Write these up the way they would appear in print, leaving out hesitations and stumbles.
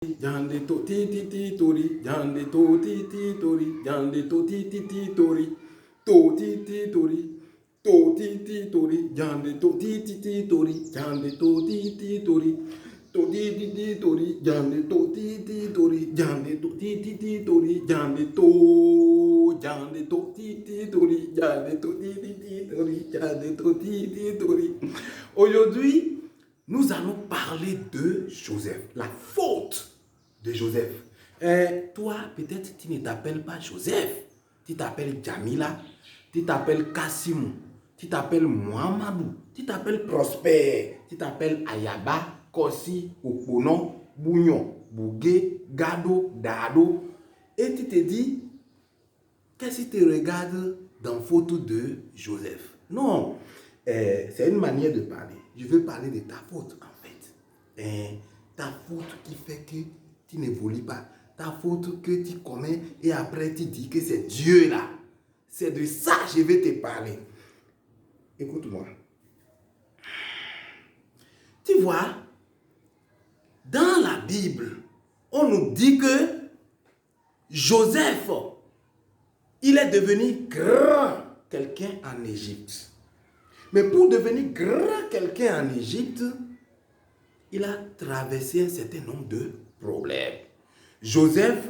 Jande to ti ti ti tori, jande to ti ti tori, jande to ti ti ti tori, to ti ti tori, to ti ti tori, jande to ti ti ti tori, jande to ti ti tori, to ti ti ti tori, jande to ti ti tori, jande to ti ti ti tori, jande to ti ti tori, jande to ti ti ti tori, jande to ti ti tori. Aujourd'hui, nous allons parler de Joseph, la faute de Joseph. Toi, peut-être tu ne t'appelles pas Joseph, tu t'appelles Jamila, tu t'appelles Kassim, tu t'appelles Mohamedou, tu t'appelles Prosper, tu t'appelles Ayaba, Kossi, Oponon, Bougnon, Bougué, Gado, Dado. Et tu te dis, qu'est-ce que tu regardes dans la photo de Joseph? Non, c'est une manière de parler. Je veux parler de ta faute en fait. Ta faute qui fait que tu n'évolues pas. Ta faute que tu commets et après tu dis que c'est Dieu là. C'est de ça que je vais te parler. Écoute-moi. Tu vois, dans la Bible, on nous dit que Joseph, il est devenu grand quelqu'un en Égypte. Mais pour devenir grand quelqu'un en Égypte, il a traversé un certain nombre de problèmes. Joseph,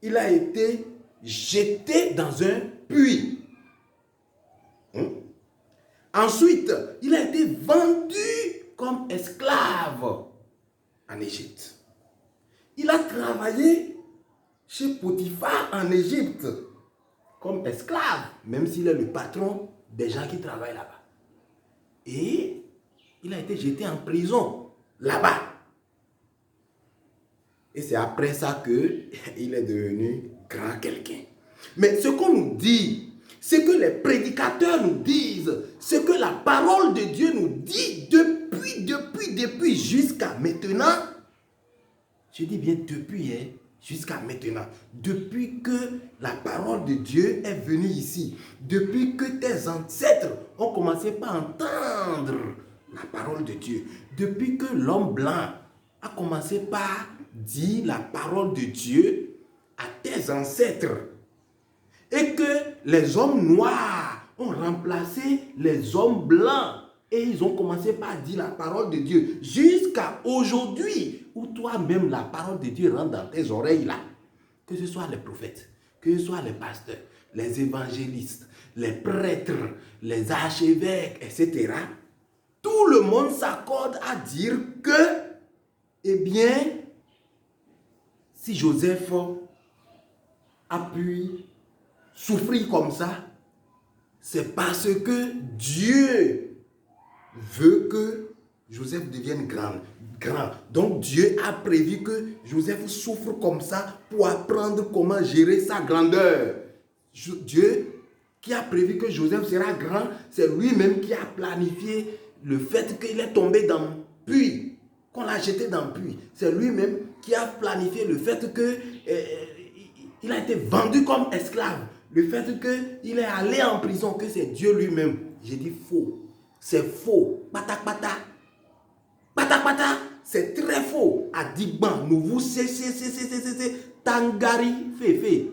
il a été jeté dans un puits. Ensuite, il a été vendu comme esclave en Égypte. Il a travaillé chez Potiphar en Égypte comme esclave, même s'il est le patron des gens qui travaillent là-bas. Et il a été jeté en prison là-bas. Et c'est après ça qu'il est devenu grand quelqu'un. Mais ce qu'on nous dit, ce que les prédicateurs nous disent, ce que la parole de Dieu nous dit depuis jusqu'à maintenant, je dis bien depuis, jusqu'à maintenant, depuis que la parole de Dieu est venue ici, depuis que tes ancêtres ont commencé par entendre la parole de Dieu, depuis que l'homme blanc a commencé par dire la parole de Dieu à tes ancêtres, et que les hommes noirs ont remplacé les hommes blancs, et ils ont commencé par dire la parole de Dieu, jusqu'à aujourd'hui, où toi-même la parole de Dieu rentre dans tes oreilles là. Que ce soit les prophètes, que ce soit les pasteurs, les évangélistes, les prêtres, les archevêques, etc. Tout le monde s'accorde à dire que, eh bien, si Joseph a pu souffrir comme ça, c'est parce que Dieu veut que Joseph devienne grand. Donc Dieu a prévu que Joseph souffre comme ça pour apprendre comment gérer sa grandeur. Dieu qui a prévu que Joseph sera grand, c'est lui-même qui a planifié le fait qu'il est tombé dans le puits, qu'on l'a jeté dans le puits. C'est lui-même qui a planifié le fait qu'il a été vendu comme esclave. Le fait qu'il est allé en prison, que c'est Dieu lui-même. J'ai dit faux. C'est faux. Patak patak. Patak patak. C'est très faux. Adigban, nouveau, c'est Tangari, féfé.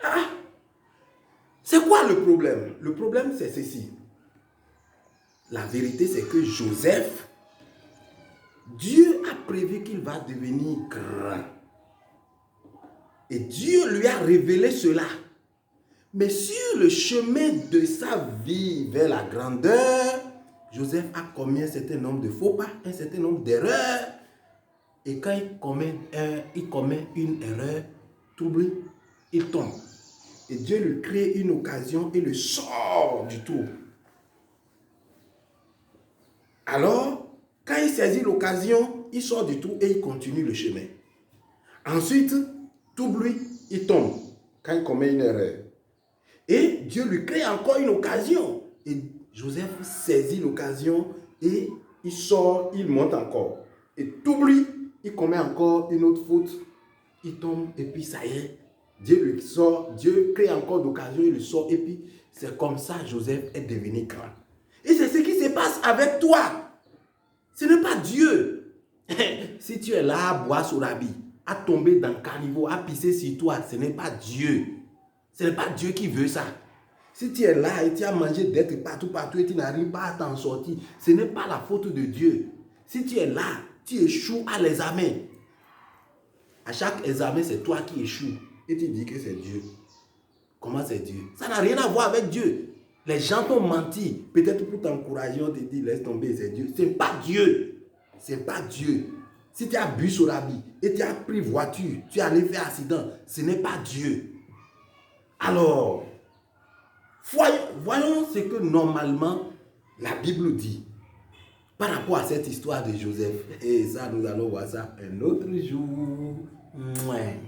Ah. C'est quoi le problème? Le problème, c'est ceci. La vérité, c'est que Joseph, Dieu a prévu qu'il va devenir grand. Et Dieu lui a révélé cela. Mais sur le chemin de sa vie vers la grandeur, Joseph a commis un certain nombre de faux pas, un certain nombre d'erreurs. Et quand il commet une erreur, t'oublies, il tombe. Et Dieu lui crée une occasion et le sort du trou. Alors, quand il saisit l'occasion, il sort du trou et il continue le chemin. Ensuite, t'oublies, il tombe quand il commet une erreur. Et Dieu lui crée encore une occasion. Et Joseph saisit l'occasion et il sort, il monte encore. Et t'oublies, il commet encore une autre faute. Il tombe et puis ça y est. Dieu lui sort, Dieu crée encore d'occasion, il le sort. Et puis c'est comme ça Joseph est devenu grand. Et c'est ce qui se passe avec toi. Ce n'est pas Dieu Si tu es là à boire Sorabi, à tomber dans le caniveau, à pisser sur toi, ce n'est pas Dieu. Ce n'est pas Dieu qui veut ça. Si tu es là et tu as mangé d'être partout et tu n'arrives pas à t'en sortir, ce n'est pas la faute de Dieu. Si tu es là, tu échoues à l'examen. À chaque examen, c'est toi qui échoues. Et tu dis que c'est Dieu. Comment c'est Dieu? Ça n'a rien à voir avec Dieu. Les gens t'ont menti. Peut-être pour t'encourager, on te dit laisse tomber, c'est Dieu. Ce n'est pas Dieu. Ce n'est pas Dieu. Si tu as bu Sorabi et tu as pris voiture, tu es allé faire accident, ce n'est pas Dieu. Alors, voyons ce que normalement la Bible dit par rapport à cette histoire de Joseph. Et ça, nous allons voir ça un autre jour. Mouais.